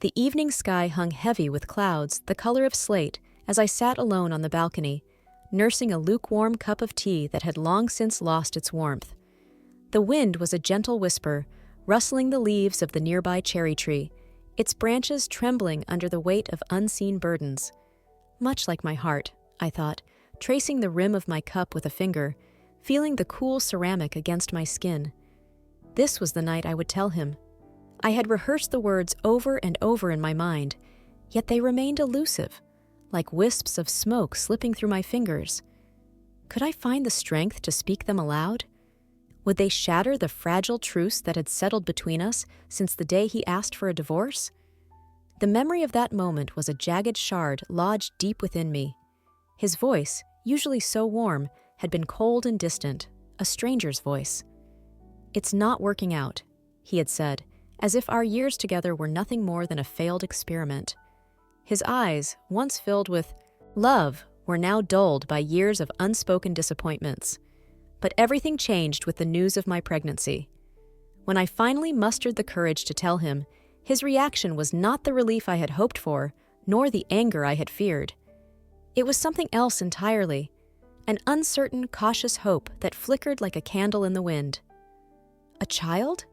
The evening sky hung heavy with clouds the color of slate as I sat alone on the balcony, nursing a lukewarm cup of tea that had long since lost its warmth. The wind was a gentle whisper, rustling the leaves of the nearby cherry tree, its branches trembling under the weight of unseen burdens. Much like my heart, I thought, tracing the rim of my cup with a finger, feeling the cool ceramic against my skin. This was the night I would tell him. I had rehearsed the words over and over in my mind, yet they remained elusive, like wisps of smoke slipping through my fingers. Could I find the strength to speak them aloud? Would they shatter the fragile truce that had settled between us since the day he asked for a divorce? The memory of that moment was a jagged shard lodged deep within me. His voice, usually so warm, had been cold and distant, a stranger's voice. "It's not working out," he had said, as if our years together were nothing more than a failed experiment. His eyes, once filled with love, were now dulled by years of unspoken disappointments. But everything changed with the news of my pregnancy. When I finally mustered the courage to tell him, his reaction was not the relief I had hoped for, nor the anger I had feared. It was something else entirely, an uncertain, cautious hope that flickered like a candle in the wind. "A child?"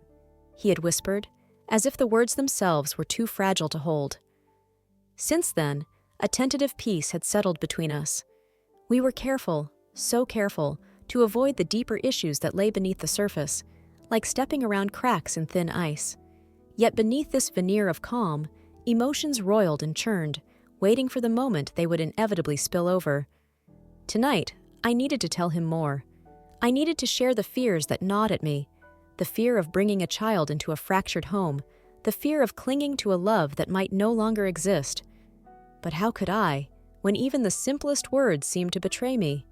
he had whispered, as if the words themselves were too fragile to hold. Since then, a tentative peace had settled between us. We were careful, so careful, to avoid the deeper issues that lay beneath the surface, like stepping around cracks in thin ice. Yet beneath this veneer of calm, emotions roiled and churned, waiting for the moment they would inevitably spill over. Tonight, I needed to tell him more. I needed to share the fears that gnawed at me, the fear of bringing a child into a fractured home, the fear of clinging to a love that might no longer exist. But how could I, when even the simplest words seemed to betray me?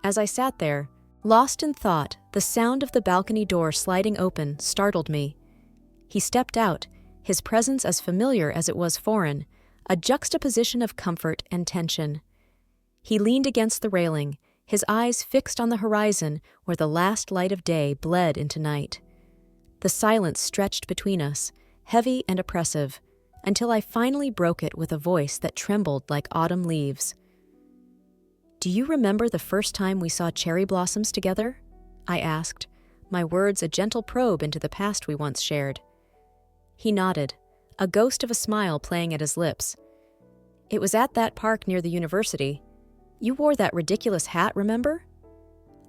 As I sat there, lost in thought, the sound of the balcony door sliding open startled me. He stepped out, his presence as familiar as it was foreign, a juxtaposition of comfort and tension. He leaned against the railing, his eyes fixed on the horizon where the last light of day bled into night. The silence stretched between us, heavy and oppressive, until I finally broke it with a voice that trembled like autumn leaves. "Do you remember the first time we saw cherry blossoms together?" I asked, my words a gentle probe into the past we once shared. He nodded, a ghost of a smile playing at his lips. "It was at that park near the university. You wore that ridiculous hat, remember?"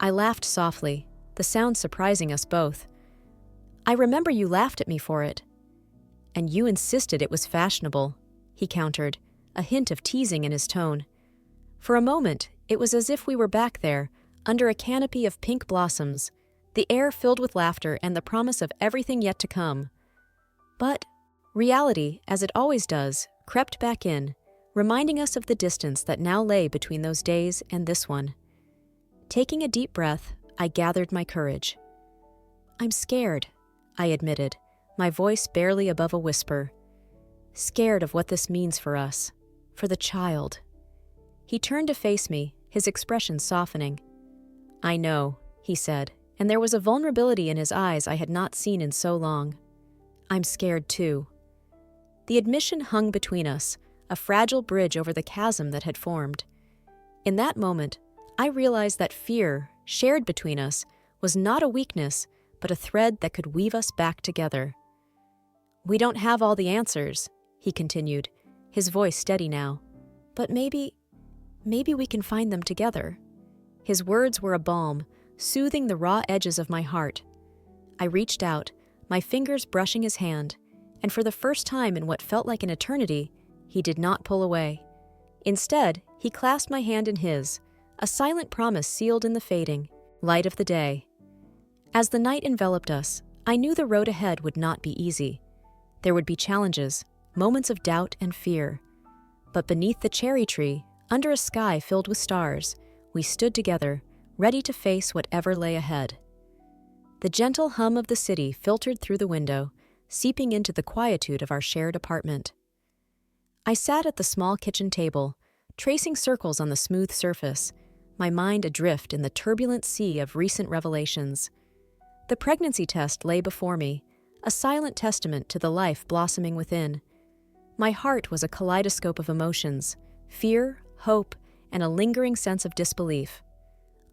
I laughed softly, the sound surprising us both. "I remember you laughed at me for it." "And you insisted it was fashionable," he countered, a hint of teasing in his tone. For a moment, it was as if we were back there, under a canopy of pink blossoms, the air filled with laughter and the promise of everything yet to come. But reality, as it always does, crept back in, reminding us of the distance that now lay between those days and this one. Taking a deep breath, I gathered my courage. "I'm scared," I admitted, my voice barely above a whisper. "Scared of what this means for us, for the child." He turned to face me, his expression softening. "I know," he said, and there was a vulnerability in his eyes I had not seen in so long. "I'm scared too." The admission hung between us, a fragile bridge over the chasm that had formed. In that moment, I realized that fear, shared between us, was not a weakness, but a thread that could weave us back together. "We don't have all the answers," he continued, his voice steady now. "But maybe we can find them together." His words were a balm, soothing the raw edges of my heart. I reached out, my fingers brushing his hand, and for the first time in what felt like an eternity, he did not pull away. Instead, he clasped my hand in his, a silent promise sealed in the fading light of the day. As the night enveloped us, I knew the road ahead would not be easy. There would be challenges, moments of doubt and fear. But beneath the cherry tree, under a sky filled with stars, we stood together, ready to face whatever lay ahead. The gentle hum of the city filtered through the window, seeping into the quietude of our shared apartment. I sat at the small kitchen table, tracing circles on the smooth surface, my mind adrift in the turbulent sea of recent revelations. The pregnancy test lay before me, a silent testament to the life blossoming within. My heart was a kaleidoscope of emotions: fear, hope, and a lingering sense of disbelief.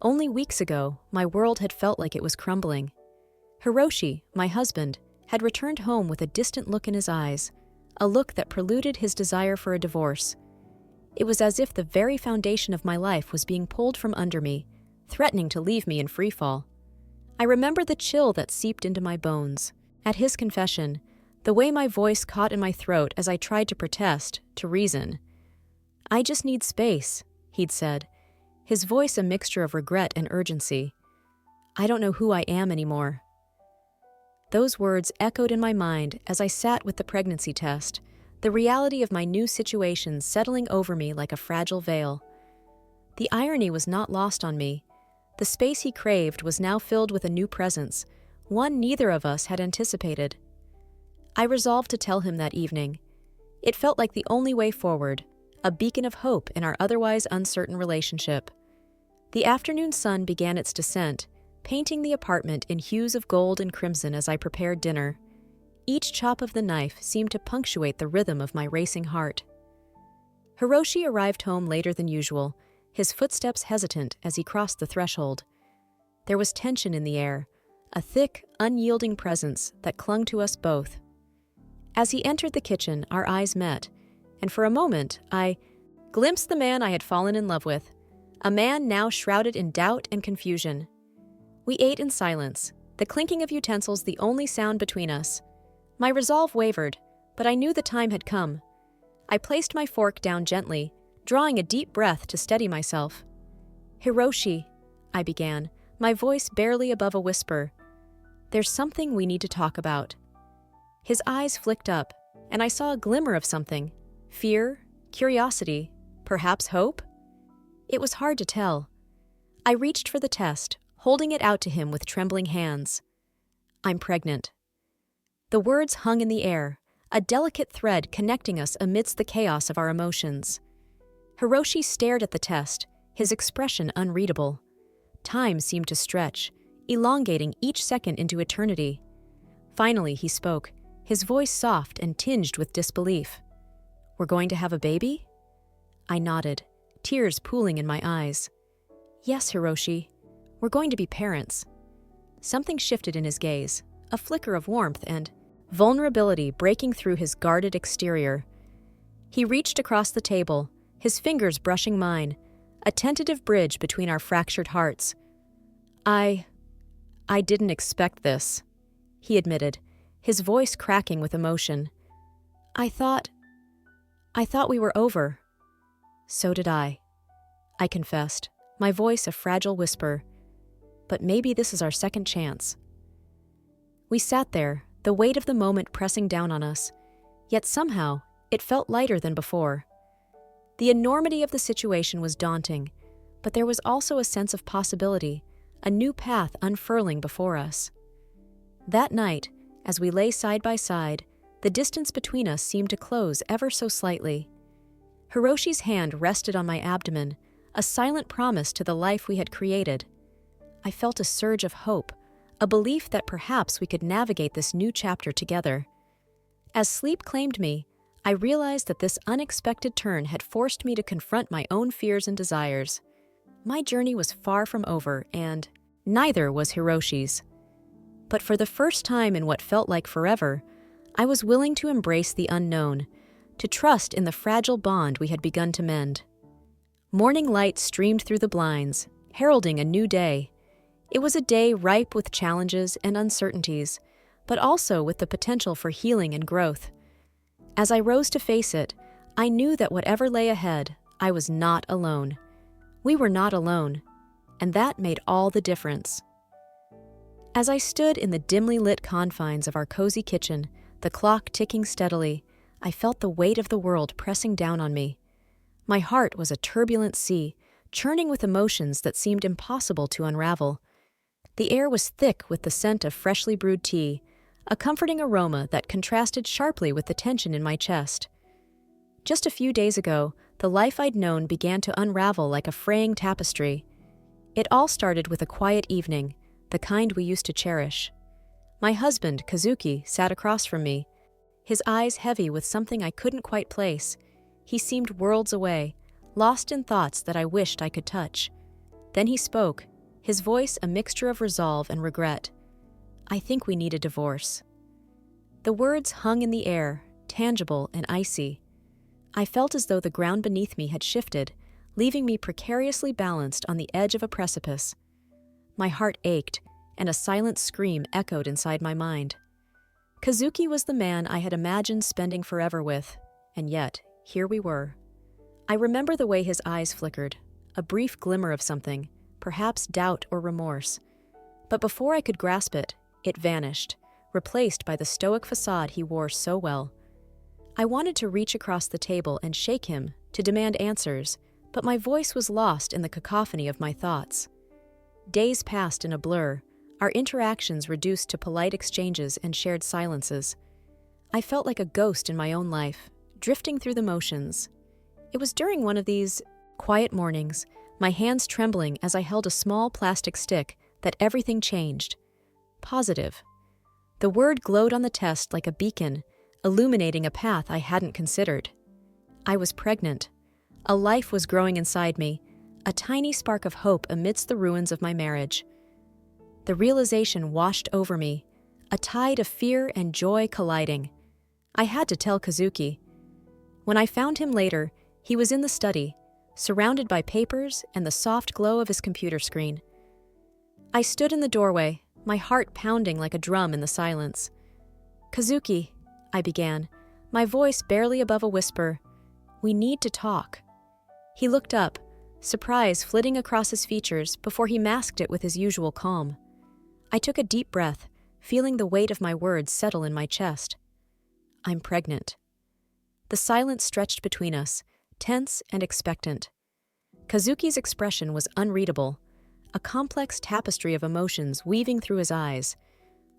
Only weeks ago, my world had felt like it was crumbling. Hiroshi, my husband, had returned home with a distant look in his eyes, a look that preluded his desire for a divorce. It was as if the very foundation of my life was being pulled from under me, threatening to leave me in freefall. I remember the chill that seeped into my bones. At his confession, the way my voice caught in my throat as I tried to protest, to reason. "I just need space," he'd said, his voice a mixture of regret and urgency. "I don't know who I am anymore." Those words echoed in my mind as I sat with the pregnancy test, the reality of my new situation settling over me like a fragile veil. The irony was not lost on me. The space he craved was now filled with a new presence, one neither of us had anticipated. I resolved to tell him that evening. It felt like the only way forward, a beacon of hope in our otherwise uncertain relationship. The afternoon sun began its descent, painting the apartment in hues of gold and crimson as I prepared dinner. Each chop of the knife seemed to punctuate the rhythm of my racing heart. Hiroshi arrived home later than usual, his footsteps hesitant as he crossed the threshold. There was tension in the air, a thick, unyielding presence that clung to us both. As he entered the kitchen, our eyes met, and for a moment I glimpsed the man I had fallen in love with, a man now shrouded in doubt and confusion. We ate in silence, the clinking of utensils the only sound between us. My resolve wavered, but I knew the time had come. I placed my fork down gently, drawing a deep breath to steady myself. "Hiroshi," I began, my voice barely above a whisper, "there's something we need to talk about." His eyes flicked up, and I saw a glimmer of something: fear, curiosity, perhaps hope? It was hard to tell. I reached for the test, holding it out to him with trembling hands. "I'm pregnant." The words hung in the air, a delicate thread connecting us amidst the chaos of our emotions. Hiroshi stared at the test, his expression unreadable. Time seemed to stretch, elongating each second into eternity. Finally, he spoke, his voice soft and tinged with disbelief. "We're going to have a baby?" I nodded, tears pooling in my eyes. "Yes, Hiroshi. We're going to be parents." Something shifted in his gaze, a flicker of warmth and vulnerability breaking through his guarded exterior. He reached across the table, his fingers brushing mine, a tentative bridge between our fractured hearts. I didn't expect this," he admitted, his voice cracking with emotion. I thought we were over." "So did I confessed, my voice a fragile whisper. "But maybe this is our second chance." We sat there, the weight of the moment pressing down on us, yet somehow it felt lighter than before. The enormity of the situation was daunting, but there was also a sense of possibility, a new path unfurling before us. That night, as we lay side by side, the distance between us seemed to close ever so slightly. Hiroshi's hand rested on my abdomen, a silent promise to the life we had created. I felt a surge of hope, a belief that perhaps we could navigate this new chapter together. As sleep claimed me, I realized that this unexpected turn had forced me to confront my own fears and desires. My journey was far from over, and neither was Hiroshi's. But for the first time in what felt like forever, I was willing to embrace the unknown, to trust in the fragile bond we had begun to mend. Morning light streamed through the blinds, heralding a new day. It was a day ripe with challenges and uncertainties, but also with the potential for healing and growth. As I rose to face it, I knew that whatever lay ahead, I was not alone. We were not alone, and that made all the difference. As I stood in the dimly lit confines of our cozy kitchen, the clock ticking steadily, I felt the weight of the world pressing down on me. My heart was a turbulent sea, churning with emotions that seemed impossible to unravel. The air was thick with the scent of freshly brewed tea, a comforting aroma that contrasted sharply with the tension in my chest. Just a few days ago, the life I'd known began to unravel like a fraying tapestry. It all started with a quiet evening, the kind we used to cherish. My husband, Kazuki, sat across from me, his eyes heavy with something I couldn't quite place. He seemed worlds away, lost in thoughts that I wished I could touch. Then he spoke, his voice a mixture of resolve and regret. "I think we need a divorce." The words hung in the air, tangible and icy. I felt as though the ground beneath me had shifted, leaving me precariously balanced on the edge of a precipice. My heart ached, and a silent scream echoed inside my mind. Kazuki was the man I had imagined spending forever with, and yet, here we were. I remember the way his eyes flickered, a brief glimmer of something, perhaps doubt or remorse. But before I could grasp it, it vanished, replaced by the stoic facade he wore so well. I wanted to reach across the table and shake him, to demand answers, but my voice was lost in the cacophony of my thoughts. Days passed in a blur, our interactions reduced to polite exchanges and shared silences. I felt like a ghost in my own life, drifting through the motions. It was during one of these quiet mornings, my hands trembling as I held a small plastic stick, that everything changed. Positive. The word glowed on the test like a beacon, illuminating a path I hadn't considered. I was pregnant. A life was growing inside me, a tiny spark of hope amidst the ruins of my marriage. The realization washed over me, a tide of fear and joy colliding. I had to tell Kazuki. When I found him later, he was in the study, surrounded by papers and the soft glow of his computer screen. I stood in the doorway, my heart pounding like a drum in the silence. "Kazuki," I began, my voice barely above a whisper, "we need to talk." He looked up, surprise flitting across his features before he masked it with his usual calm. I took a deep breath, feeling the weight of my words settle in my chest. "I'm pregnant." The silence stretched between us, tense and expectant. Kazuki's expression was unreadable, a complex tapestry of emotions weaving through his eyes.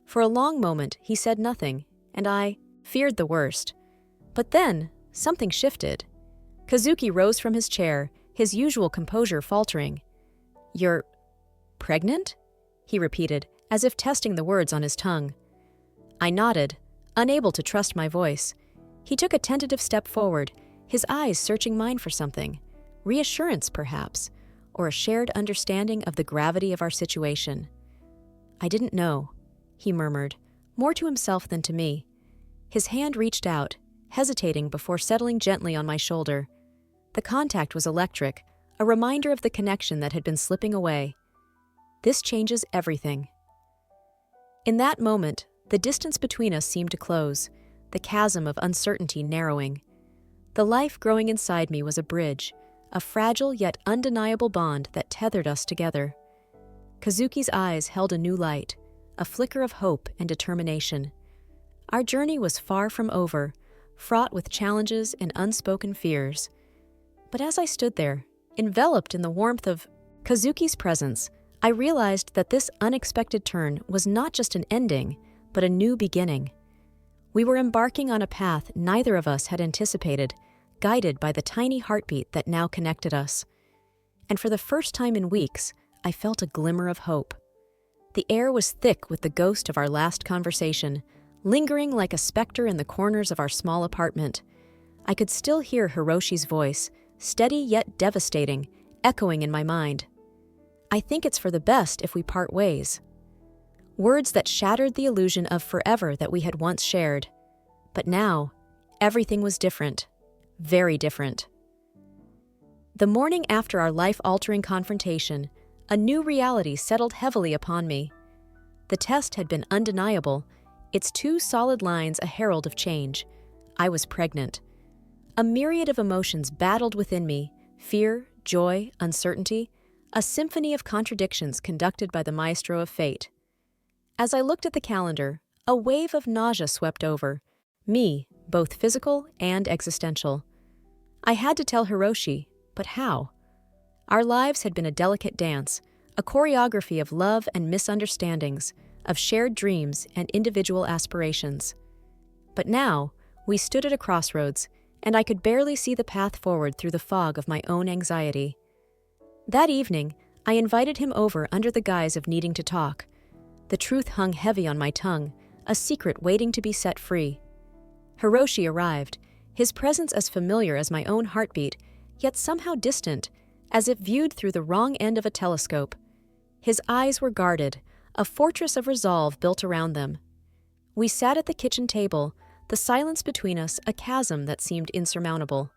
For a long moment, he said nothing, and I feared the worst. But then, something shifted. Kazuki rose from his chair, his usual composure faltering. "You're pregnant?" he repeated, as if testing the words on his tongue. I nodded, unable to trust my voice. He took a tentative step forward, his eyes searching mine for something. Reassurance, perhaps, or a shared understanding of the gravity of our situation. "I didn't know," he murmured, more to himself than to me. His hand reached out, hesitating before settling gently on my shoulder. The contact was electric, a reminder of the connection that had been slipping away. This changes everything. In that moment, the distance between us seemed to close, the chasm of uncertainty narrowing. The life growing inside me was a bridge, a fragile yet undeniable bond that tethered us together. Kazuki's eyes held a new light, a flicker of hope and determination. Our journey was far from over, fraught with challenges and unspoken fears. But as I stood there, enveloped in the warmth of Kazuki's presence, I realized that this unexpected turn was not just an ending, but a new beginning. We were embarking on a path neither of us had anticipated, guided by the tiny heartbeat that now connected us. And for the first time in weeks, I felt a glimmer of hope. The air was thick with the ghost of our last conversation, lingering like a specter in the corners of our small apartment. I could still hear Hiroshi's voice, steady yet devastating, echoing in my mind. "I think it's for the best if we part ways." Words that shattered the illusion of forever that we had once shared. But now, everything was different. Very different. The morning after our life-altering confrontation, a new reality settled heavily upon me. The test had been undeniable, its two solid lines a herald of change. I was pregnant. A myriad of emotions battled within me, fear, joy, uncertainty, a symphony of contradictions conducted by the maestro of fate. As I looked at the calendar, a wave of nausea swept over me, both physical and existential. I had to tell Hiroshi, but how? Our lives had been a delicate dance, a choreography of love and misunderstandings, of shared dreams and individual aspirations. But now, we stood at a crossroads, and I could barely see the path forward through the fog of my own anxiety. That evening, I invited him over under the guise of needing to talk. The truth hung heavy on my tongue, a secret waiting to be set free. Hiroshi arrived, his presence as familiar as my own heartbeat, yet somehow distant, as if viewed through the wrong end of a telescope. His eyes were guarded, a fortress of resolve built around them. We sat at the kitchen table, the silence between us a chasm that seemed insurmountable.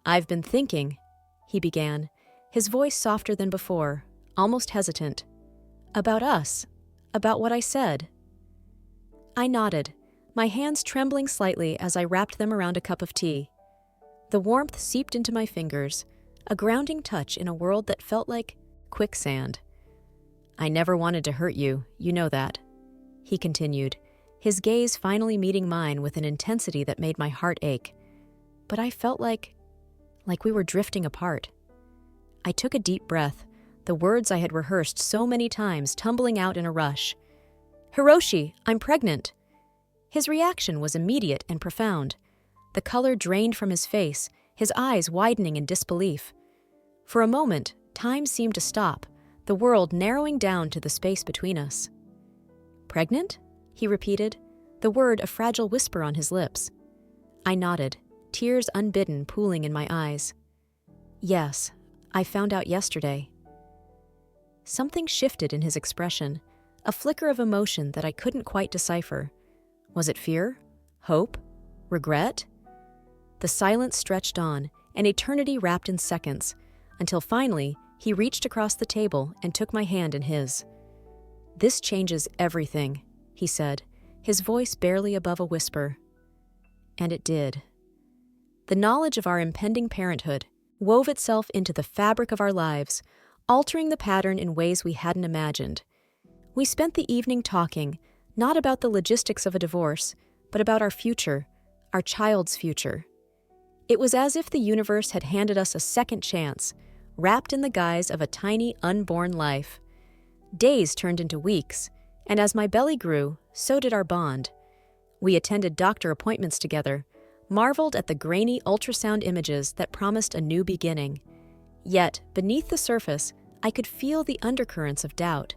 "I've been thinking," he began, his voice softer than before, almost hesitant. "About us, about what I said." I nodded, my hands trembling slightly as I wrapped them around a cup of tea. The warmth seeped into my fingers, a grounding touch in a world that felt like quicksand. "I never wanted to hurt you, you know that," he continued, his gaze finally meeting mine with an intensity that made my heart ache. But I felt like we were drifting apart. I took a deep breath, the words I had rehearsed so many times tumbling out in a rush. "Hiroshi, I'm pregnant." His reaction was immediate and profound. The color drained from his face, his eyes widening in disbelief. For a moment, time seemed to stop, the world narrowing down to the space between us. "Pregnant?" he repeated, the word a fragile whisper on his lips. I nodded, tears unbidden pooling in my eyes. "Yes, I found out yesterday." Something shifted in his expression, a flicker of emotion that I couldn't quite decipher. Was it fear? Hope? Regret? The silence stretched on, an eternity wrapped in seconds, until finally he reached across the table and took my hand in his. "This changes everything," he said, his voice barely above a whisper. And it did. The knowledge of our impending parenthood wove itself into the fabric of our lives, altering the pattern in ways we hadn't imagined. We spent the evening talking, not about the logistics of a divorce, but about our future, our child's future. It was as if the universe had handed us a second chance, wrapped in the guise of a tiny, unborn life. Days turned into weeks, and as my belly grew, so did our bond. We attended doctor appointments together, marveled at the grainy ultrasound images that promised a new beginning. Yet, beneath the surface, I could feel the undercurrents of doubt,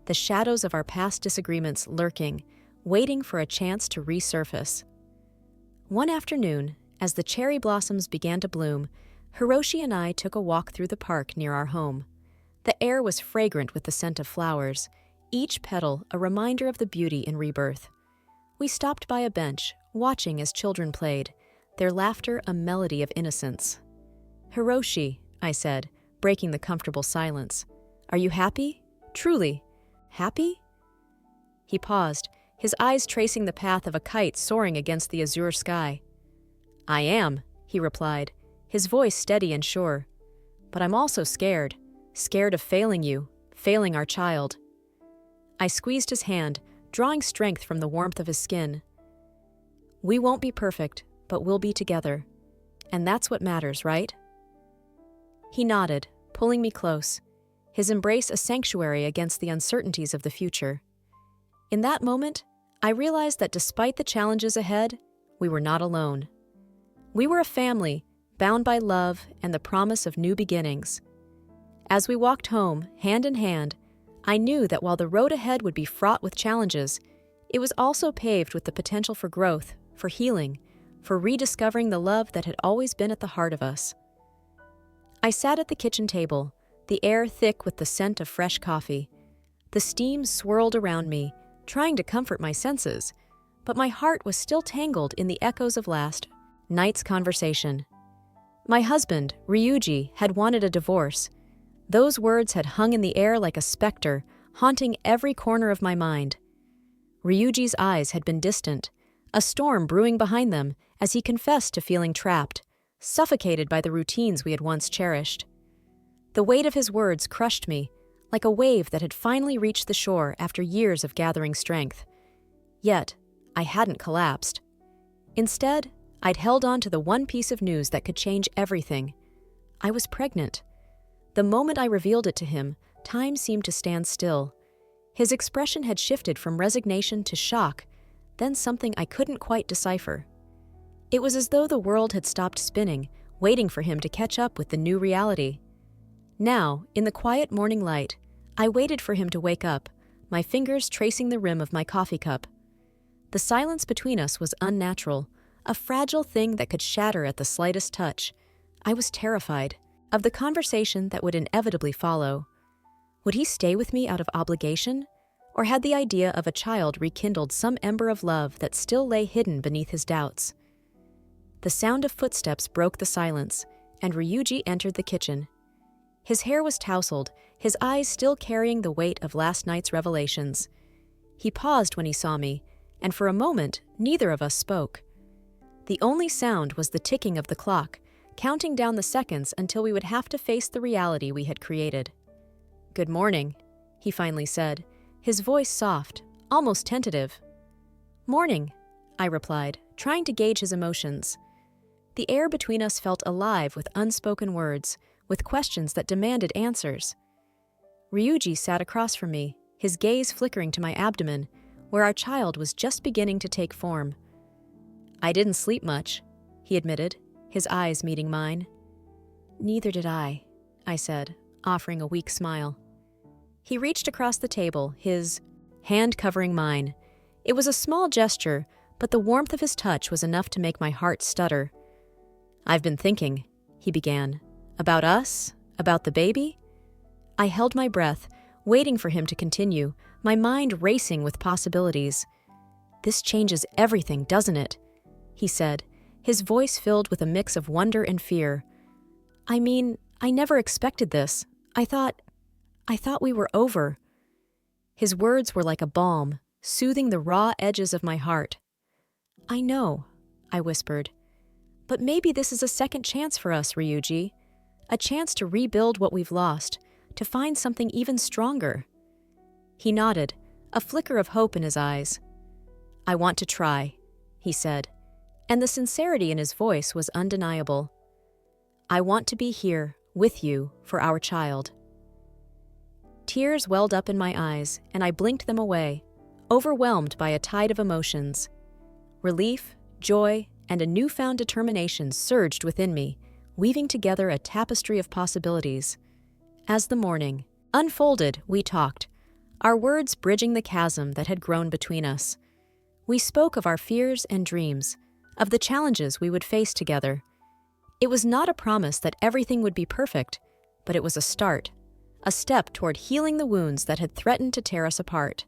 the shadows of our past disagreements lurking, waiting for a chance to resurface. One afternoon, as the cherry blossoms began to bloom, Hiroshi and I took a walk through the park near our home. The air was fragrant with the scent of flowers, each petal a reminder of the beauty in rebirth. We stopped by a bench, watching as children played, their laughter a melody of innocence. "Hiroshi," I said, breaking the comfortable silence, "are you happy? Truly? Happy?" He paused, his eyes tracing the path of a kite soaring against the azure sky. "I am," he replied, his voice steady and sure. "But I'm also scared of failing you, failing our child." I squeezed his hand, drawing strength from the warmth of his skin. "We won't be perfect, but we'll be together. And that's what matters, right?" He nodded, pulling me close, his embrace a sanctuary against the uncertainties of the future. In that moment, I realized that despite the challenges ahead, we were not alone. We were a family, bound by love and the promise of new beginnings. As we walked home, hand in hand, I knew that while the road ahead would be fraught with challenges, it was also paved with the potential for growth, for healing, for rediscovering the love that had always been at the heart of us. I sat at the kitchen table, the air thick with the scent of fresh coffee. The steam swirled around me, trying to comfort my senses, but my heart was still tangled in the echoes of last night's conversation. My husband, Ryuji, had wanted a divorce. Those words had hung in the air like a specter, haunting every corner of my mind. Ryuji's eyes had been distant, a storm brewing behind them as he confessed to feeling trapped, suffocated by the routines we had once cherished. The weight of his words crushed me, like a wave that had finally reached the shore after years of gathering strength. Yet, I hadn't collapsed. Instead, I'd held on to the one piece of news that could change everything. I was pregnant. The moment I revealed it to him, time seemed to stand still. His expression had shifted from resignation to shock, then something I couldn't quite decipher. It was as though the world had stopped spinning, waiting for him to catch up with the new reality. Now, in the quiet morning light, I waited for him to wake up, my fingers tracing the rim of my coffee cup. The silence between us was unnatural, a fragile thing that could shatter at the slightest touch. I was terrified of the conversation that would inevitably follow. Would he stay with me out of obligation? Or had the idea of a child rekindled some ember of love that still lay hidden beneath his doubts? The sound of footsteps broke the silence, and Ryuji entered the kitchen. His hair was tousled, his eyes still carrying the weight of last night's revelations. He paused when he saw me, and for a moment, neither of us spoke. The only sound was the ticking of the clock, counting down the seconds until we would have to face the reality we had created. "Good morning," he finally said, his voice soft, almost tentative. "Morning," I replied, trying to gauge his emotions. The air between us felt alive with unspoken words, with questions that demanded answers. Ryuji sat across from me, his gaze flickering to my abdomen, where our child was just beginning to take form. "I didn't sleep much," he admitted, his eyes meeting mine. "Neither did I said, offering a weak smile. He reached across the table, his hand covering mine. It was a small gesture, but the warmth of his touch was enough to make my heart stutter. "I've been thinking," he began. "About us? About the baby?" I held my breath, waiting for him to continue, my mind racing with possibilities. "This changes everything, doesn't it?" he said, his voice filled with a mix of wonder and fear. "I mean, I never expected this. I thought we were over." His words were like a balm, soothing the raw edges of my heart. "I know," I whispered. "But maybe this is a second chance for us, Ryuji. A chance to rebuild what we've lost, to find something even stronger." He nodded, a flicker of hope in his eyes. "I want to try," he said, and the sincerity in his voice was undeniable. "I want to be here, with you, for our child." Tears welled up in my eyes, and I blinked them away, overwhelmed by a tide of emotions. Relief, joy, and a newfound determination surged within me, weaving together a tapestry of possibilities. As the morning unfolded, we talked, our words bridging the chasm that had grown between us. We spoke of our fears and dreams, of the challenges we would face together. It was not a promise that everything would be perfect, but it was a start, a step toward healing the wounds that had threatened to tear us apart.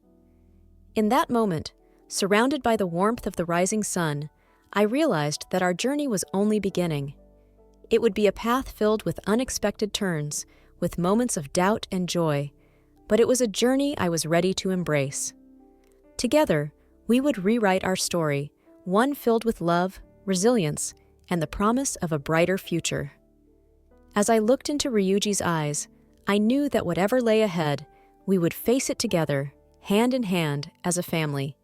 In that moment, surrounded by the warmth of the rising sun, I realized that our journey was only beginning. It would be a path filled with unexpected turns, with moments of doubt and joy, but it was a journey I was ready to embrace. Together, we would rewrite our story, one filled with love, resilience, and the promise of a brighter future. As I looked into Ryuji's eyes, I knew that whatever lay ahead, we would face it together, hand in hand, as a family.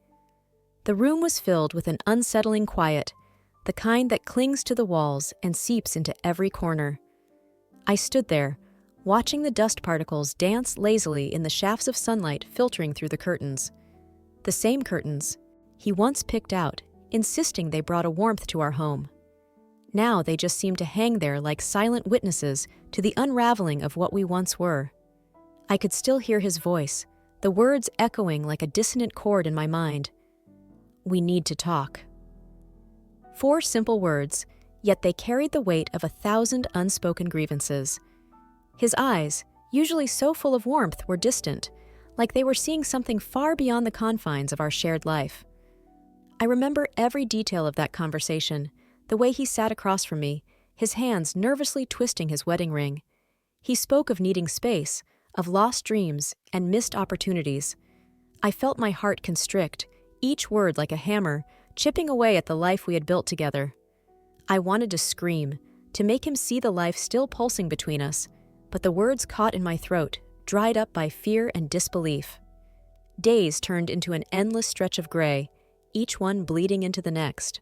The room was filled with an unsettling quiet, the kind that clings to the walls and seeps into every corner. I stood there, watching the dust particles dance lazily in the shafts of sunlight filtering through the curtains. The same curtains he once picked out, insisting they brought a warmth to our home. Now they just seemed to hang there like silent witnesses to the unraveling of what we once were. I could still hear his voice, the words echoing like a dissonant chord in my mind. "We need to talk." 4 simple words, yet they carried the weight of 1,000 unspoken grievances. His eyes, usually so full of warmth, were distant, like they were seeing something far beyond the confines of our shared life. I remember every detail of that conversation, the way he sat across from me, his hands nervously twisting his wedding ring. He spoke of needing space, of lost dreams and missed opportunities. I felt my heart constrict, each word like a hammer, chipping away at the life we had built together. I wanted to scream, to make him see the life still pulsing between us, but the words caught in my throat, dried up by fear and disbelief. Days turned into an endless stretch of gray, each one bleeding into the next.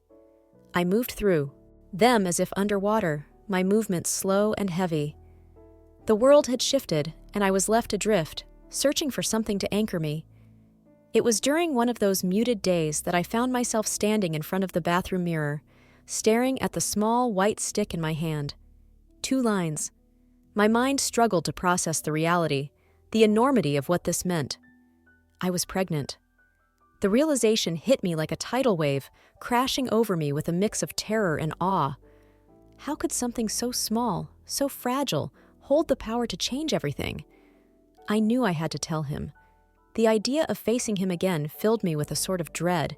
I moved through, them as if underwater, my movements slow and heavy. The world had shifted, and I was left adrift, searching for something to anchor me. It was during one of those muted days that I found myself standing in front of the bathroom mirror, staring at the small white stick in my hand. 2 lines. My mind struggled to process the reality, the enormity of what this meant. I was pregnant. The realization hit me like a tidal wave, crashing over me with a mix of terror and awe. How could something so small, so fragile, hold the power to change everything? I knew I had to tell him. The idea of facing him again filled me with a sort of dread,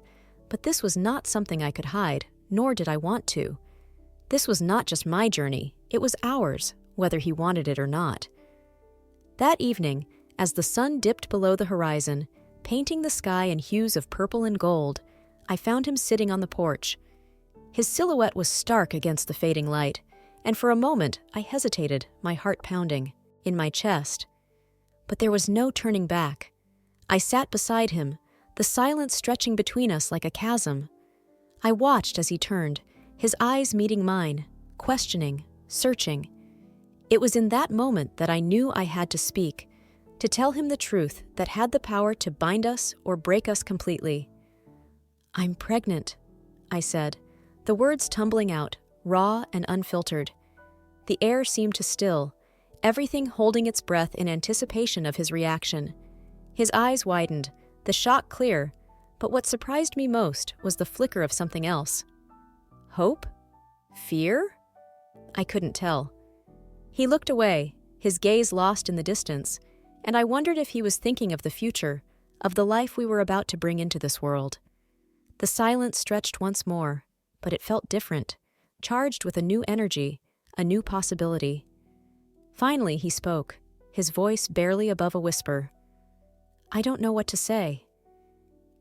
but this was not something I could hide, nor did I want to. This was not just my journey, it was ours, whether he wanted it or not. That evening, as the sun dipped below the horizon, painting the sky in hues of purple and gold, I found him sitting on the porch. His silhouette was stark against the fading light, and for a moment I hesitated, my heart pounding, in my chest. But there was no turning back. I sat beside him, the silence stretching between us like a chasm. I watched as he turned, his eyes meeting mine, questioning, searching. It was in that moment that I knew I had to speak, to tell him the truth that had the power to bind us or break us completely. "I'm pregnant," I said, the words tumbling out, raw and unfiltered. The air seemed to still, everything holding its breath in anticipation of his reaction. His eyes widened, the shock clear, but what surprised me most was the flicker of something else. Hope? Fear? I couldn't tell. He looked away, his gaze lost in the distance, and I wondered if he was thinking of the future, of the life we were about to bring into this world. The silence stretched once more, but it felt different, charged with a new energy, a new possibility. Finally, he spoke, his voice barely above a whisper. "I don't know what to say."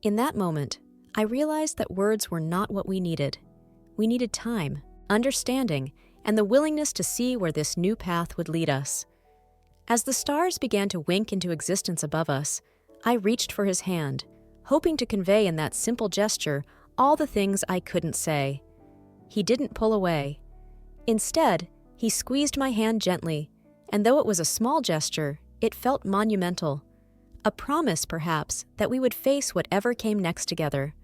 In that moment, I realized that words were not what we needed. We needed time, understanding, and the willingness to see where this new path would lead us. As the stars began to wink into existence above us, I reached for his hand, hoping to convey in that simple gesture all the things I couldn't say. He didn't pull away. Instead, he squeezed my hand gently, and though it was a small gesture, it felt monumental. A promise, perhaps, that we would face whatever came next together.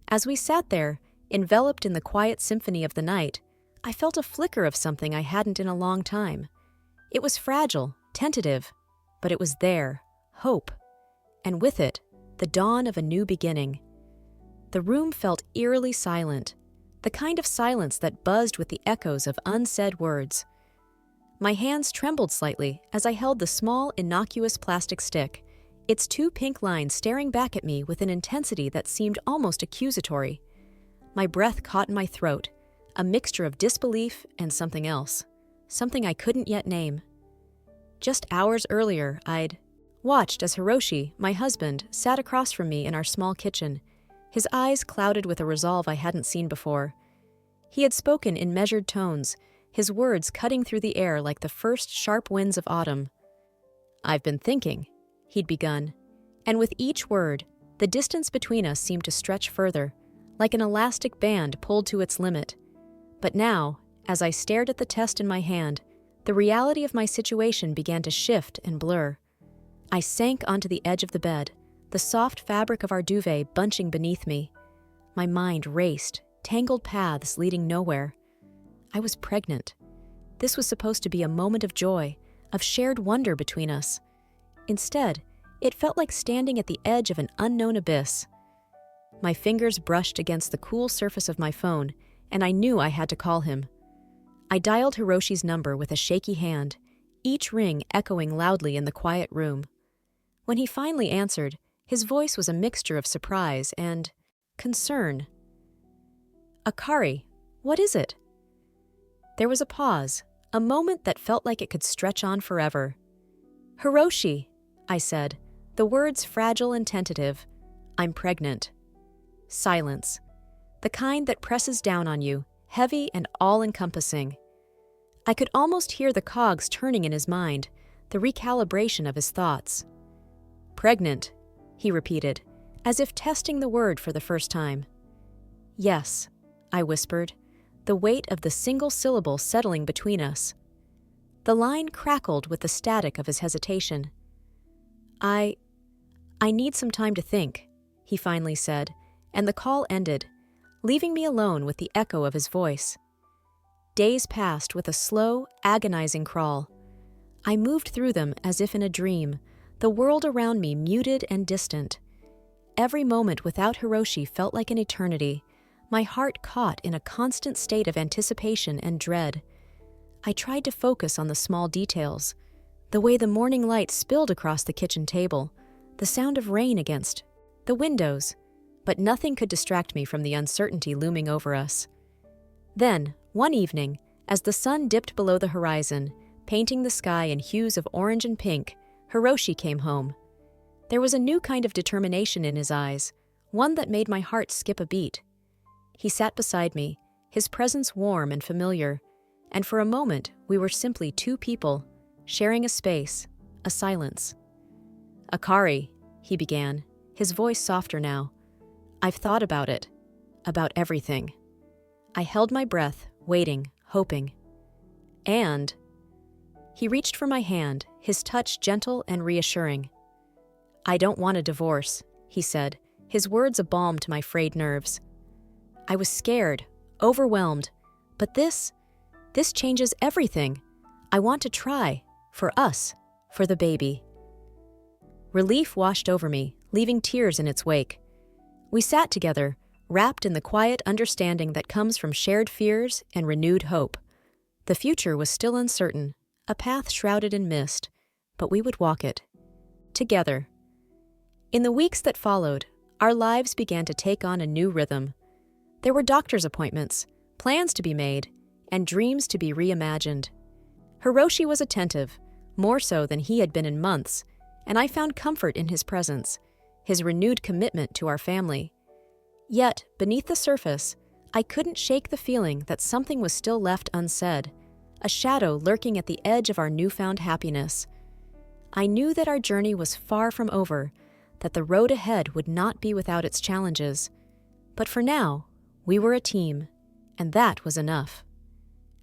As we sat there, enveloped in the quiet symphony of the night, I felt a flicker of something I hadn't in a long time. It was fragile, tentative, but it was there, hope, and with it, the dawn of a new beginning. The room felt eerily silent, the kind of silence that buzzed with the echoes of unsaid words. My hands trembled slightly as I held the small, innocuous plastic stick, its two pink lines staring back at me with an intensity that seemed almost accusatory. My breath caught in my throat, a mixture of disbelief and something else, something I couldn't yet name. Just hours earlier, I'd watched as Hiroshi, my husband, sat across from me in our small kitchen, his eyes clouded with a resolve I hadn't seen before. He had spoken in measured tones, his words cutting through the air like the first sharp winds of autumn. "I've been thinking," he'd begun, and with each word, the distance between us seemed to stretch further, like an elastic band pulled to its limit. But now, as I stared at the test in my hand, the reality of my situation began to shift and blur. I sank onto the edge of the bed, the soft fabric of our duvet bunching beneath me. My mind raced, tangled paths leading nowhere. I was pregnant. This was supposed to be a moment of joy, of shared wonder between us. Instead, it felt like standing at the edge of an unknown abyss. My fingers brushed against the cool surface of my phone, and I knew I had to call him. I dialed Hiroshi's number with a shaky hand, each ring echoing loudly in the quiet room. When he finally answered, his voice was a mixture of surprise and concern. "Akari, what is it?" There was a pause, a moment that felt like it could stretch on forever. "Hiroshi," I said, the words fragile and tentative. "I'm pregnant." Silence. The kind that presses down on you, heavy and all-encompassing. I could almost hear the cogs turning in his mind, the recalibration of his thoughts. "Pregnant," he repeated, as if testing the word for the first time. "Yes," I whispered, the weight of the single syllable settling between us. The line crackled with the static of his hesitation. I need some time to think," he finally said, and the call ended, leaving me alone with the echo of his voice. Days passed with a slow, agonizing crawl. I moved through them as if in a dream, the world around me muted and distant. every moment without Hiroshi felt like an eternity, my heart caught in a constant state of anticipation and dread. I tried to focus on the small details, the way the morning light spilled across the kitchen table, the sound of rain against the windows, but nothing could distract me from the uncertainty looming over us. Then, one evening, as the sun dipped below the horizon, painting the sky in hues of orange and pink, Hiroshi came home. There was a new kind of determination in his eyes, one that made my heart skip a beat. He sat beside me, his presence warm and familiar, and for a moment we were simply two people, sharing a space, a silence. "Akari," he began, his voice softer now. "I've thought about it, about everything." I held my breath, waiting, hoping. And he reached for my hand, his touch gentle and reassuring. "I don't want a divorce," he said, his words a balm to my frayed nerves. I was scared, overwhelmed, but this changes everything. I want to try, for us, for the baby. Relief washed over me, leaving tears in its wake. We sat together, wrapped in the quiet understanding that comes from shared fears and renewed hope. The future was still uncertain, a path shrouded in mist, but we would walk it. Together. In the weeks that followed, our lives began to take on a new rhythm. There were doctor's appointments, plans to be made, and dreams to be reimagined. Hiroshi was attentive, more so than he had been in months, and I found comfort in his presence, his renewed commitment to our family. Yet, beneath the surface, I couldn't shake the feeling that something was still left unsaid, a shadow lurking at the edge of our newfound happiness. I knew that our journey was far from over, that the road ahead would not be without its challenges. But for now, we were a team, and that was enough.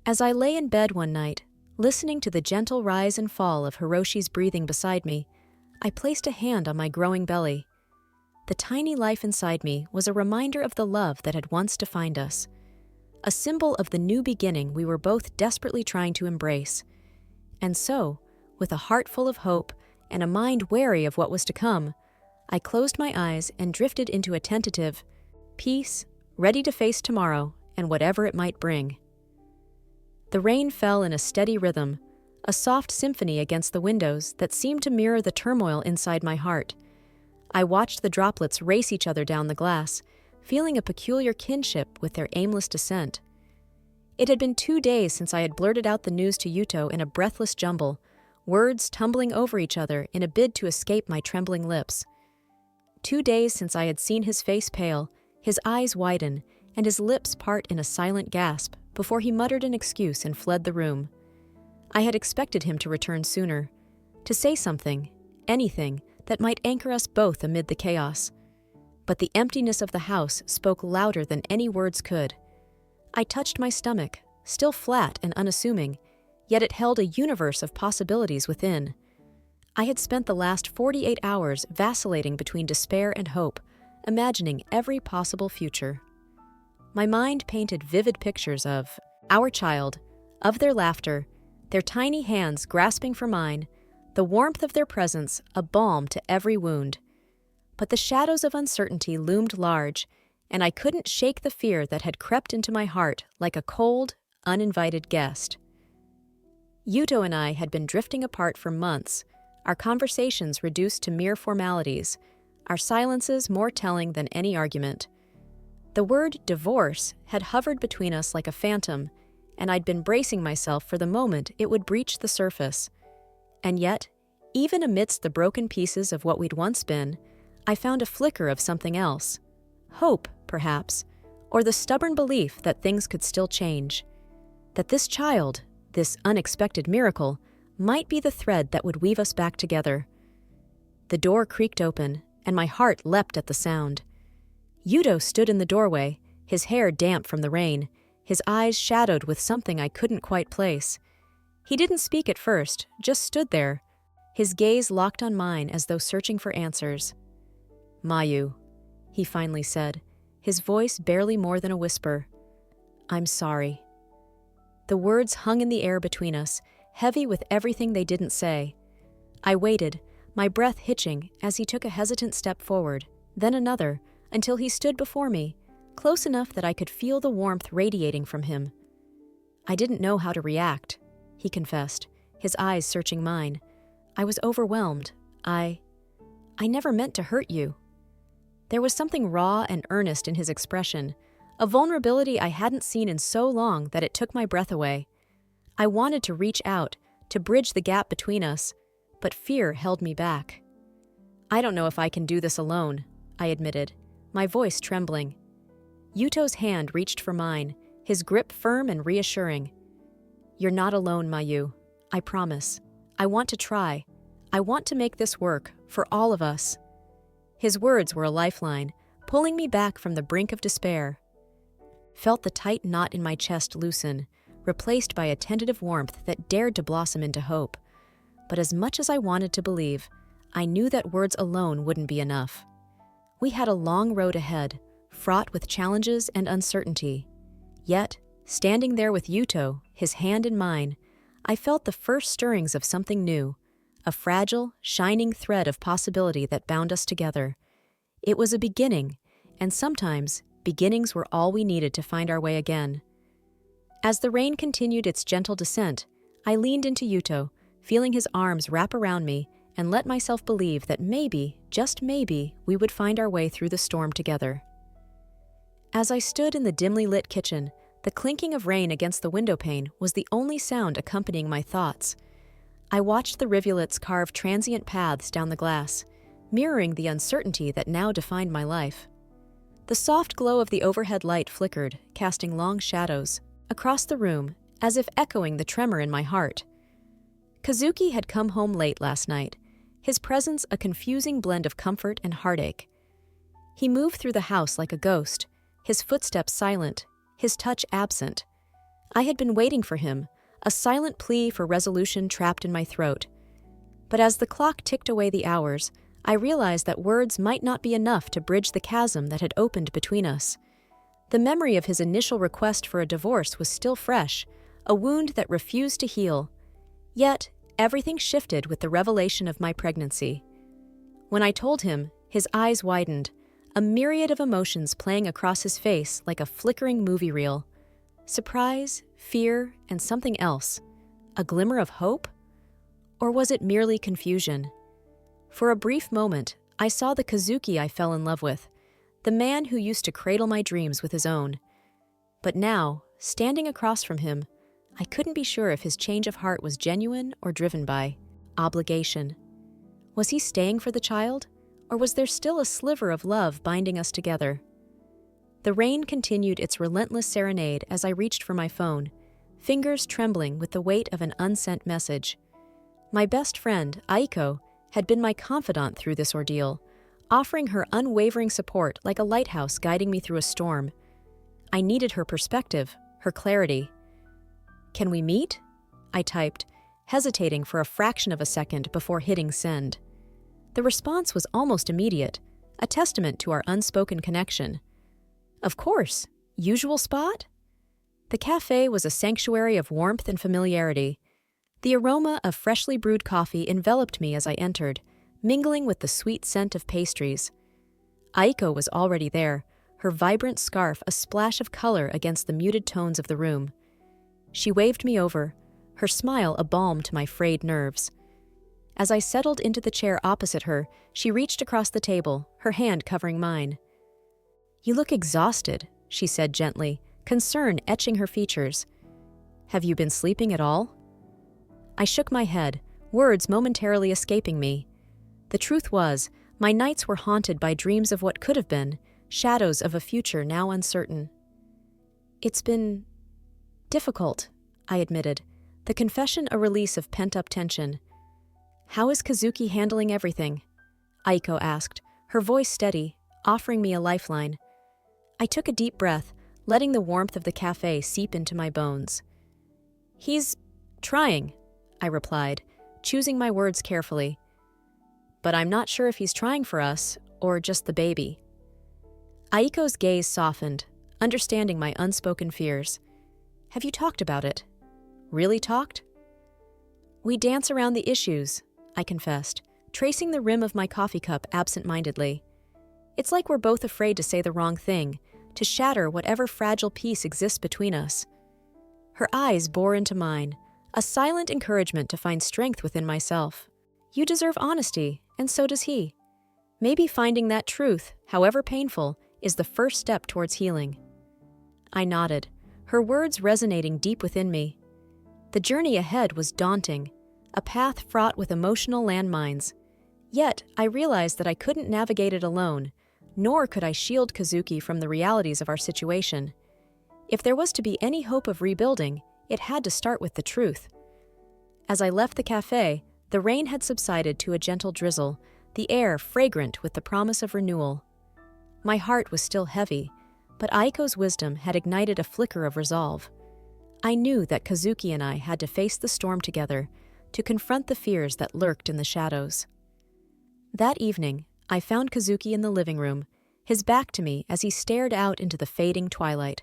As I lay in bed one night, listening to the gentle rise and fall of Hiroshi's breathing beside me, I placed a hand on my growing belly. The tiny life inside me was a reminder of the love that had once defined us, a symbol of the new beginning we were both desperately trying to embrace. And so, with a heart full of hope and a mind wary of what was to come, I closed my eyes and drifted into a tentative peace, ready to face tomorrow and whatever it might bring. The rain fell in a steady rhythm, a soft symphony against the windows that seemed to mirror the turmoil inside my heart. I watched the droplets race each other down the glass, feeling a peculiar kinship with their aimless descent. It had been 2 days since I had blurted out the news to Yuto in a breathless jumble, words tumbling over each other in a bid to escape my trembling lips. 2 days since I had seen his face pale, his eyes widen, and his lips part in a silent gasp before he muttered an excuse and fled the room. I had expected him to return sooner, to say something, anything, that might anchor us both amid the chaos. But the emptiness of the house spoke louder than any words could. I touched my stomach, still flat and unassuming, yet it held a universe of possibilities within. I had spent the last 48 hours vacillating between despair and hope, imagining every possible future. My mind painted vivid pictures of our child, of their laughter, their tiny hands grasping for mine, the warmth of their presence a balm to every wound. But the shadows of uncertainty loomed large, and I couldn't shake the fear that had crept into my heart like a cold, uninvited guest. Yuto and I had been drifting apart for months, our conversations reduced to mere formalities, our silences more telling than any argument. The word divorce had hovered between us like a phantom, and I'd been bracing myself for the moment it would breach the surface. And yet, even amidst the broken pieces of what we'd once been, I found a flicker of something else. Hope, perhaps, or the stubborn belief that things could still change. That this child, this unexpected miracle, might be the thread that would weave us back together. The door creaked open, and my heart leapt at the sound. Yuto stood in the doorway, his hair damp from the rain, his eyes shadowed with something I couldn't quite place. He didn't speak at first, just stood there, his gaze locked on mine as though searching for answers. "Mayu," he finally said, his voice barely more than a whisper. "I'm sorry." The words hung in the air between us, heavy with everything they didn't say. I waited, my breath hitching as he took a hesitant step forward, then another, until he stood before me, close enough that I could feel the warmth radiating from him. I didn't know how to react, he confessed, his eyes searching mine. I was overwhelmed. I never meant to hurt you. There was something raw and earnest in his expression, a vulnerability I hadn't seen in so long that it took my breath away. I wanted to reach out, to bridge the gap between us, but fear held me back. I don't know if I can do this alone, I admitted, my voice trembling. Yuto's hand reached for mine, his grip firm and reassuring. You're not alone, Mayu. I promise. I want to try. I want to make this work, for all of us. His words were a lifeline, pulling me back from the brink of despair. Felt the tight knot in my chest loosen, replaced by a tentative warmth that dared to blossom into hope. But as much as I wanted to believe, I knew that words alone wouldn't be enough. We had a long road ahead, fraught with challenges and uncertainty. Yet, standing there with Yuto, his hand in mine, I felt the first stirrings of something new, a fragile, shining thread of possibility that bound us together. It was a beginning, and sometimes beginnings were all we needed to find our way again. As the rain continued its gentle descent, I leaned into Yuto, feeling his arms wrap around me, and let myself believe that maybe, just maybe, we would find our way through the storm together. As I stood in the dimly lit kitchen, the clinking of rain against the windowpane was the only sound accompanying my thoughts. I watched the rivulets carve transient paths down the glass, mirroring the uncertainty that now defined my life. The soft glow of the overhead light flickered, casting long shadows across the room, as if echoing the tremor in my heart. Kazuki had come home late last night, his presence a confusing blend of comfort and heartache. He moved through the house like a ghost, his footsteps silent, his touch absent. I had been waiting for him, a silent plea for resolution trapped in my throat. But as the clock ticked away the hours, I realized that words might not be enough to bridge the chasm that had opened between us. The memory of his initial request for a divorce was still fresh, a wound that refused to heal. Yet, everything shifted with the revelation of my pregnancy. When I told him, his eyes widened, a myriad of emotions playing across his face like a flickering movie reel. Surprise, fear, and something else. A glimmer of hope? Or was it merely confusion? For a brief moment, I saw the Kazuki I fell in love with, the man who used to cradle my dreams with his own. But now, standing across from him, I couldn't be sure if his change of heart was genuine or driven by obligation. Was he staying for the child, or was there still a sliver of love binding us together? The rain continued its relentless serenade as I reached for my phone, fingers trembling with the weight of an unsent message. My best friend, Aiko, had been my confidant through this ordeal, offering her unwavering support like a lighthouse guiding me through a storm. I needed her perspective, her clarity. "Can we meet?" I typed, hesitating for a fraction of a second before hitting send. The response was almost immediate, a testament to our unspoken connection. Of course, usual spot? The cafe was a sanctuary of warmth and familiarity. The aroma of freshly brewed coffee enveloped me as I entered, mingling with the sweet scent of pastries. Aiko was already there, her vibrant scarf a splash of color against the muted tones of the room. She waved me over, her smile a balm to my frayed nerves. As I settled into the chair opposite her, she reached across the table, her hand covering mine. "You look exhausted," she said gently, concern etching her features. "Have you been sleeping at all?" I shook my head, words momentarily escaping me. The truth was, my nights were haunted by dreams of what could have been, shadows of a future now uncertain. "It's been difficult," I admitted, the confession a release of pent-up tension. "How is Kazuki handling everything?" Aiko asked, her voice steady, offering me a lifeline. I took a deep breath, letting the warmth of the cafe seep into my bones. "He's trying," I replied, choosing my words carefully. "But I'm not sure if he's trying for us, or just the baby." Aiko's gaze softened, understanding my unspoken fears. "Have you talked about it? Really talked?" "We dance around the issues," I confessed, tracing the rim of my coffee cup absent-mindedly. It's like we're both afraid to say the wrong thing, to shatter whatever fragile peace exists between us. Her eyes bore into mine, a silent encouragement to find strength within myself. You deserve honesty, and so does he. Maybe finding that truth, however painful, is the first step towards healing. I nodded, her words resonating deep within me. The journey ahead was daunting, a path fraught with emotional landmines. Yet, I realized that I couldn't navigate it alone, nor could I shield Kazuki from the realities of our situation. If there was to be any hope of rebuilding, it had to start with the truth. As I left the cafe, the rain had subsided to a gentle drizzle, the air fragrant with the promise of renewal. My heart was still heavy, but Aiko's wisdom had ignited a flicker of resolve. I knew that Kazuki and I had to face the storm together, to confront the fears that lurked in the shadows. That evening, I found Kazuki in the living room, his back to me as he stared out into the fading twilight.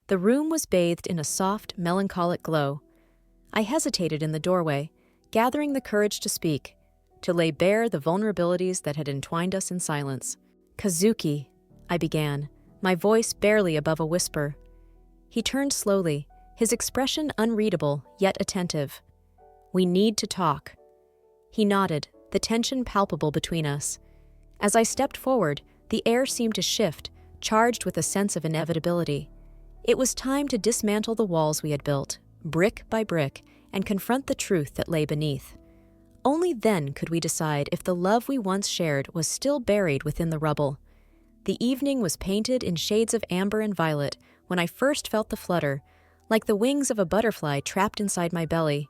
The room was bathed in a soft, melancholic glow. I hesitated in the doorway, gathering the courage to speak, to lay bare the vulnerabilities that had entwined us in silence. "Kazuki," I began, my voice barely above a whisper. He turned slowly, his expression unreadable yet attentive. "We need to talk." He nodded, the tension palpable between us. As I stepped forward, the air seemed to shift, charged with a sense of inevitability. It was time to dismantle the walls we had built, brick by brick, and confront the truth that lay beneath. Only then could we decide if the love we once shared was still buried within the rubble. The evening was painted in shades of amber and violet when I first felt the flutter, like the wings of a butterfly trapped inside my belly.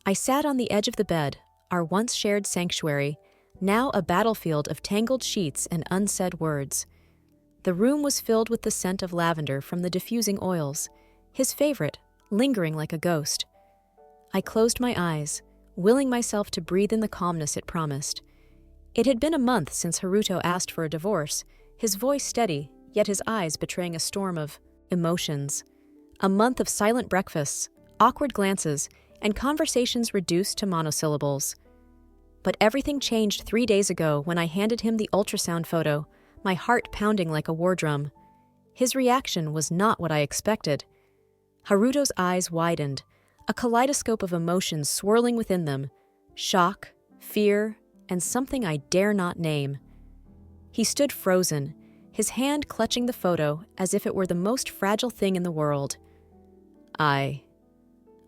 I sat on the edge of the bed, our once shared sanctuary, now a battlefield of tangled sheets and unsaid words. The room was filled with the scent of lavender from the diffusing oils, his favorite, lingering like a ghost. I closed my eyes, willing myself to breathe in the calmness it promised. It had been a month since Haruto asked for a divorce, his voice steady, yet his eyes betraying a storm of emotions. A month of silent breakfasts, awkward glances, and conversations reduced to monosyllables. But everything changed 3 days ago when I handed him the ultrasound photo, my heart pounding like a war drum. His reaction was not what I expected. Haruto's eyes widened, a kaleidoscope of emotions swirling within them: shock, fear, and something I dare not name. He stood frozen, his hand clutching the photo as if it were the most fragile thing in the world. I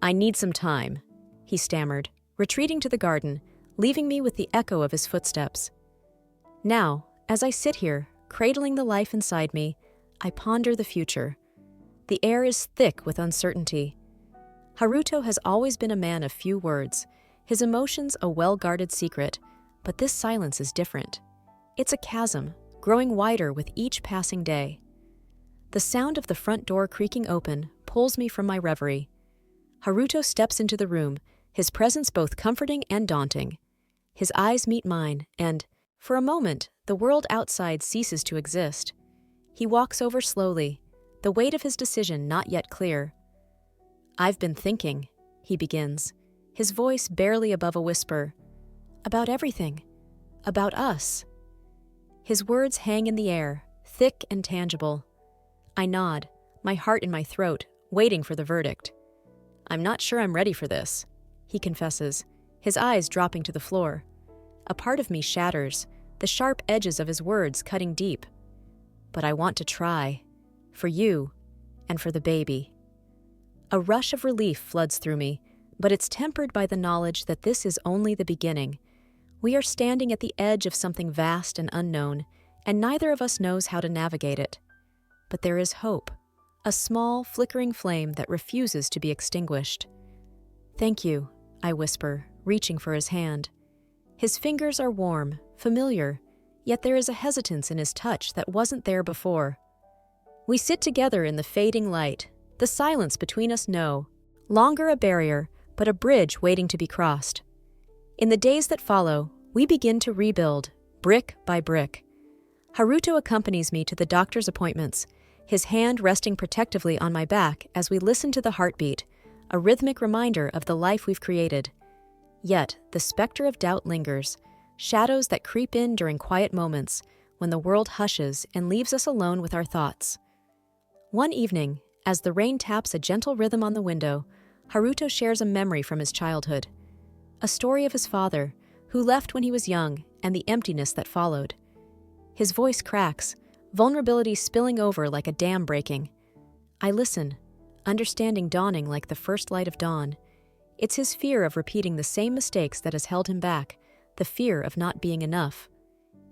need some time," he stammered, retreating to the garden, leaving me with the echo of his footsteps. Now, as I sit here, cradling the life inside me, I ponder the future. The air is thick with uncertainty. Haruto has always been a man of few words, his emotions a well-guarded secret, but this silence is different. It's a chasm, growing wider with each passing day. The sound of the front door creaking open pulls me from my reverie. Haruto steps into the room, his presence both comforting and daunting. His eyes meet mine, and, for a moment, the world outside ceases to exist. He walks over slowly, the weight of his decision not yet clear. "I've been thinking," he begins, his voice barely above a whisper, "about everything, about us." His words hang in the air, thick and tangible. I nod, my heart in my throat, waiting for the verdict. "I'm not sure I'm ready for this," he confesses, his eyes dropping to the floor. A part of me shatters, the sharp edges of his words cutting deep. "But I want to try. For you, and for the baby." A rush of relief floods through me, but it's tempered by the knowledge that this is only the beginning. We are standing at the edge of something vast and unknown, and neither of us knows how to navigate it. But there is hope, a small, flickering flame that refuses to be extinguished. "Thank you," I whisper, reaching for his hand. His fingers are warm, familiar, yet there is a hesitance in his touch that wasn't there before. We sit together in the fading light, the silence between us no longer a barrier, but a bridge waiting to be crossed. In the days that follow, we begin to rebuild, brick by brick. Haruto accompanies me to the doctor's appointments, his hand resting protectively on my back as we listen to the heartbeat, a rhythmic reminder of the life we've created. Yet, the specter of doubt lingers, shadows that creep in during quiet moments, when the world hushes and leaves us alone with our thoughts. One evening, as the rain taps a gentle rhythm on the window, Haruto shares a memory from his childhood. A story of his father, who left when he was young, and the emptiness that followed. His voice cracks, vulnerability spilling over like a dam breaking. I listen, understanding dawning like the first light of dawn. It's his fear of repeating the same mistakes that has held him back, the fear of not being enough.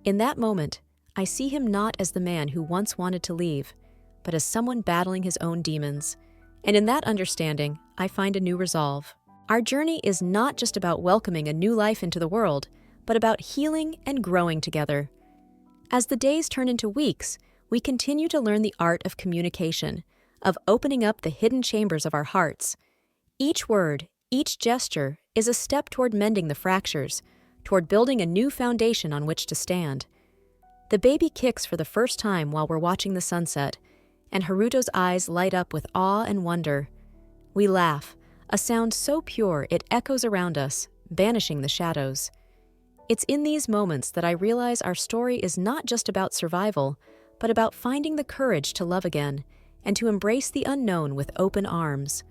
In that moment, I see him not as the man who once wanted to leave, but as someone battling his own demons. And in that understanding, I find a new resolve. Our journey is not just about welcoming a new life into the world, but about healing and growing together. As the days turn into weeks, we continue to learn the art of communication, of opening up the hidden chambers of our hearts. Each word, each gesture, is a step toward mending the fractures, toward building a new foundation on which to stand. The baby kicks for the first time while we're watching the sunset, and Haruto's eyes light up with awe and wonder. We laugh, a sound so pure it echoes around us, banishing the shadows. It's in these moments that I realize our story is not just about survival, but about finding the courage to love again and to embrace the unknown with open arms.